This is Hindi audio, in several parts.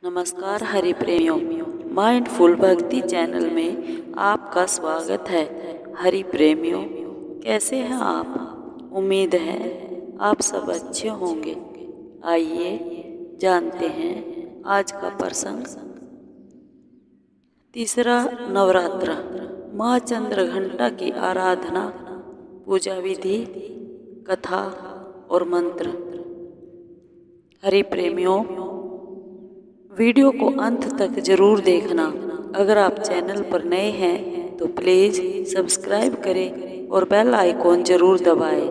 नमस्कार हरि प्रेमियों, माइंडफुल भक्ति चैनल में आपका स्वागत है। हरि प्रेमियों, कैसे हैं आप? उम्मीद है आप सब अच्छे होंगे। आइए जानते हैं आज का प्रसंग। तीसरा नवरात्र, माँ चंद्रघंटा की आराधना, पूजा विधि, कथा और मंत्र। हरि प्रेमियों, वीडियो को अंत तक जरूर देखना। अगर आप चैनल पर नए हैं तो प्लीज़ सब्सक्राइब करें और बेल आइकॉन जरूर दबाएं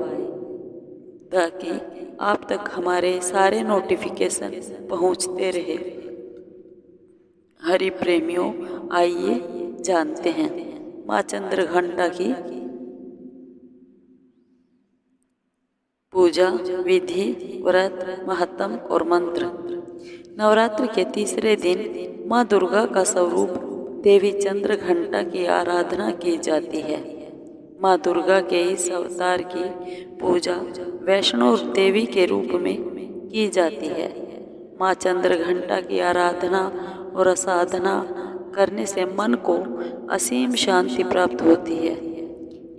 ताकि आप तक हमारे सारे नोटिफिकेशन पहुंचते रहे। हरि प्रेमियों, आइए जानते हैं माँ चंद्रघंटा की पूजा विधि, व्रत, महत्म और मंत्र। नवरात्र के तीसरे दिन माँ दुर्गा का स्वरूप देवी चंद्रघंटा की आराधना की जाती है। माँ दुर्गा के इस अवतार की पूजा वैष्णो देवी के रूप में की जाती है। माँ चंद्रघंटा की आराधना और साधना करने से मन को असीम शांति प्राप्त होती है।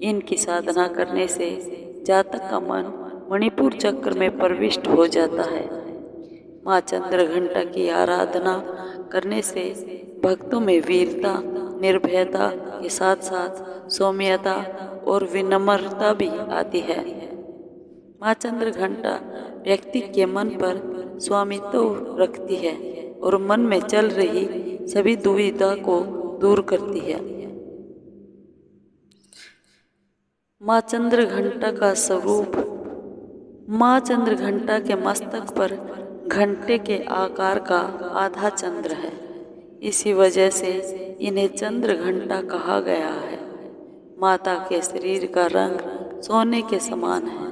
इनकी साधना करने से जातक का मन मणिपुर चक्र में प्रविष्ट हो जाता है। माँ चंद्रघंटा की आराधना करने से भक्तों में वीरता, निर्भयता के साथ साथ सौम्यता और विनम्रता भी आती है। माँ चंद्रघंटा व्यक्ति के मन पर स्वामित्व रखती है और मन में चल रही सभी दुविधा को दूर करती है। माँ चंद्रघंटा का स्वरूप, माँ चंद्रघंटा के मस्तक पर घंटे के आकार का आधा चंद्र है। इसी वजह से इन्हें चंद्रघंटा कहा गया है। माता के शरीर का रंग सोने के समान है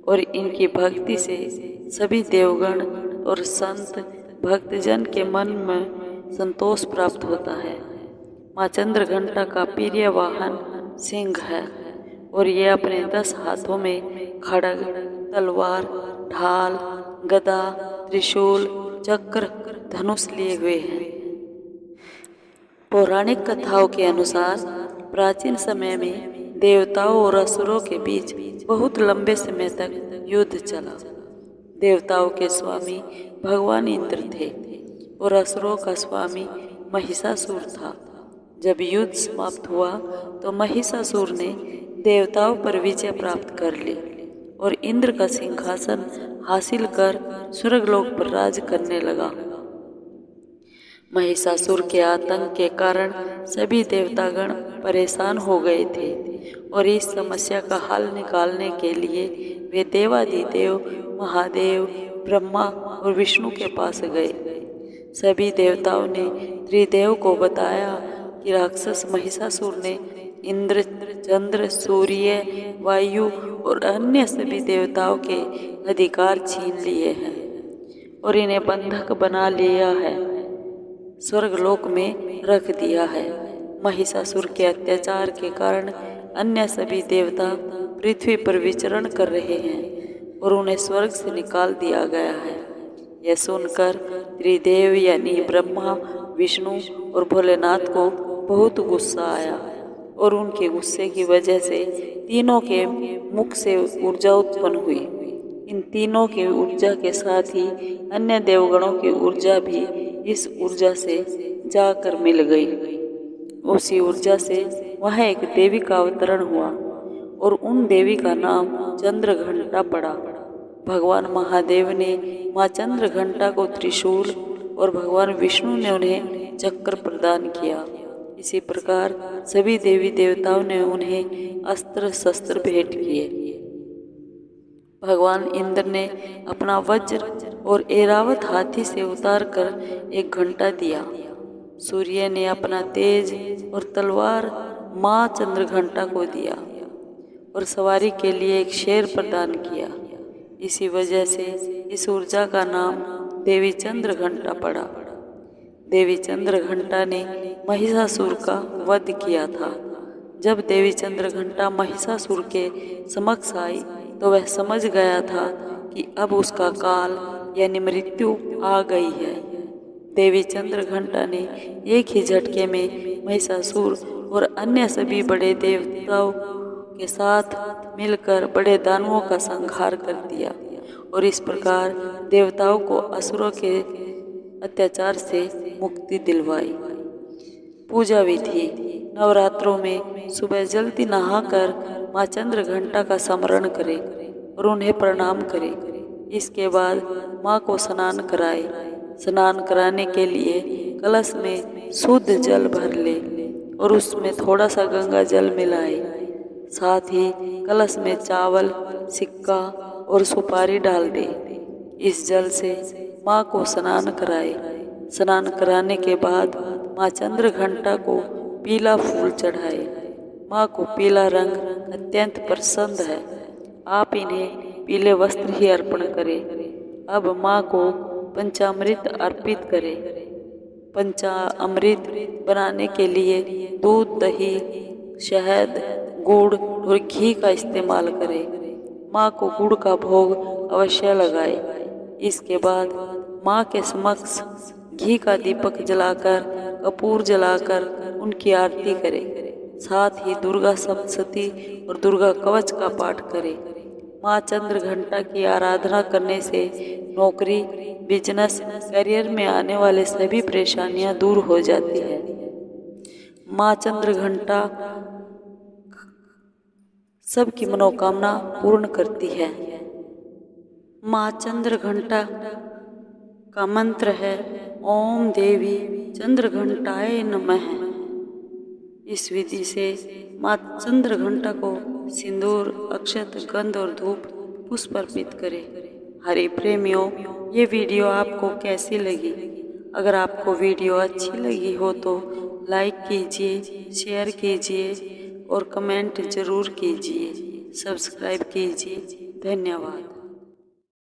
और इनकी भक्ति से सभी देवगण और संत भक्तजन के मन में संतोष प्राप्त होता है। माँ चंद्रघंटा का प्रिय वाहन सिंह है और ये अपने 10 हाथों में खड्ग, तलवार, ढाल, गदा, त्रिशूल, चक्र, धनुष लिए हुए हैं। पौराणिक कथाओं के अनुसार प्राचीन समय में देवताओं और असुरों के बीच बहुत लंबे समय तक युद्ध चला। देवताओं के स्वामी भगवान इंद्र थे और असुरों का स्वामी महिषासुर था। जब युद्ध समाप्त हुआ तो महिषासुर ने देवताओं पर विजय प्राप्त कर ली और इंद्र का सिंहासन हासिल कर स्वर्गलोक पर राज करने लगा। महिषासुर के आतंक के कारण सभी देवतागण परेशान हो गए थे और इस समस्या का हल निकालने के लिए वे देवादिदेव महादेव, ब्रह्मा और विष्णु के पास गए। सभी देवताओं ने त्रिदेव को बताया कि राक्षस महिषासुर ने इंद्र, चंद्र, सूर्य, वायु और अन्य सभी देवताओं के अधिकार छीन लिए हैं और इन्हें बंधक बना लिया है, स्वर्गलोक में रख दिया है। महिषासुर के अत्याचार के कारण अन्य सभी देवता पृथ्वी पर विचरण कर रहे हैं और उन्हें स्वर्ग से निकाल दिया गया है। यह सुनकर त्रिदेव यानी ब्रह्मा, विष्णु और भोलेनाथ को बहुत गुस्सा आया और उनके गुस्से की वजह से तीनों के मुख से ऊर्जा उत्पन्न हुई। इन तीनों की ऊर्जा के साथ ही अन्य देवगणों की ऊर्जा भी इस ऊर्जा से जाकर मिल गई। उसी ऊर्जा से वह एक देवी का अवतरण हुआ और उन देवी का नाम चंद्रघंटा पड़ा। भगवान महादेव ने माँ चंद्रघंटा को त्रिशूल और भगवान विष्णु ने उन्हें चक्र प्रदान किया। इसी प्रकार सभी देवी देवताओं ने उन्हें अस्त्र शस्त्र भेंट किए। भगवान इंद्र ने अपना वज्र और ऐरावत हाथी से उतार कर एक घंटा दिया। सूर्य ने अपना तेज और तलवार माँ चंद्रघंटा को दिया और सवारी के लिए एक शेर प्रदान किया। इसी वजह से इस ऊर्जा का नाम देवी चंद्रघंटा पड़ा। देवी चंद्रघंटा ने महिषासुर का वध किया था। जब देवी चंद्रघंटा महिषासुर के समक्ष आई तो वह समझ गया था कि अब उसका काल यानी मृत्यु आ गई है। देवी चंद्रघंटा ने एक ही झटके में महिषासुर और अन्य सभी बड़े देवताओं के साथ मिलकर बड़े दानवों का संहार कर दिया और इस प्रकार देवताओं को असुरों के अत्याचार से मुक्ति दिलवाई। पूजा विधि। नवरात्रों में सुबह जल्दी नहाकर माँ चंद्रघंटा का स्मरण करें और उन्हें प्रणाम करें। इसके बाद माँ को स्नान कराए। स्नान कराने के लिए कलश में शुद्ध जल भर ले और उसमें थोड़ा सा गंगा जल मिलाए। साथ ही कलश में चावल, सिक्का और सुपारी डाल दे। इस जल से माँ को स्नान कराए। स्नान कराने के बाद माँ चंद्रघंटा को पीला फूल चढ़ाए। माँ को पीला रंग अत्यंत पसंद है। आप इन्हें पीले वस्त्र ही अर्पण करें। अब माँ को पंचामृत अर्पित करें। पंचामृत बनाने के लिए दूध, दही, शहद, गुड़ और घी का इस्तेमाल करें। माँ को गुड़ का भोग अवश्य लगाए। इसके बाद माँ के समक्ष घी का दीपक जलाकर, कपूर जलाकर उनकी आरती करें। साथ ही दुर्गा सप्तशती और दुर्गा कवच का पाठ करें। माँ चंद्रघंटा की आराधना करने से नौकरी, बिजनेस, करियर में आने वाले सभी परेशानियां दूर हो जाती है। माँ चंद्रघंटा सबकी मनोकामना पूर्ण करती है। माँ चंद्रघंटा का मंत्र है ओम देवी चंद्रघंटाय नमः। इस विधि से माँ चंद्रघंटा को सिंदूर, अक्षत, गंध और धूप पुष्प अर्पित करें। हरे प्रेमियों, ये वीडियो आपको कैसी लगी? अगर आपको वीडियो अच्छी लगी हो तो लाइक कीजिए, शेयर कीजिए और कमेंट जरूर कीजिए। सब्सक्राइब कीजिए। धन्यवाद।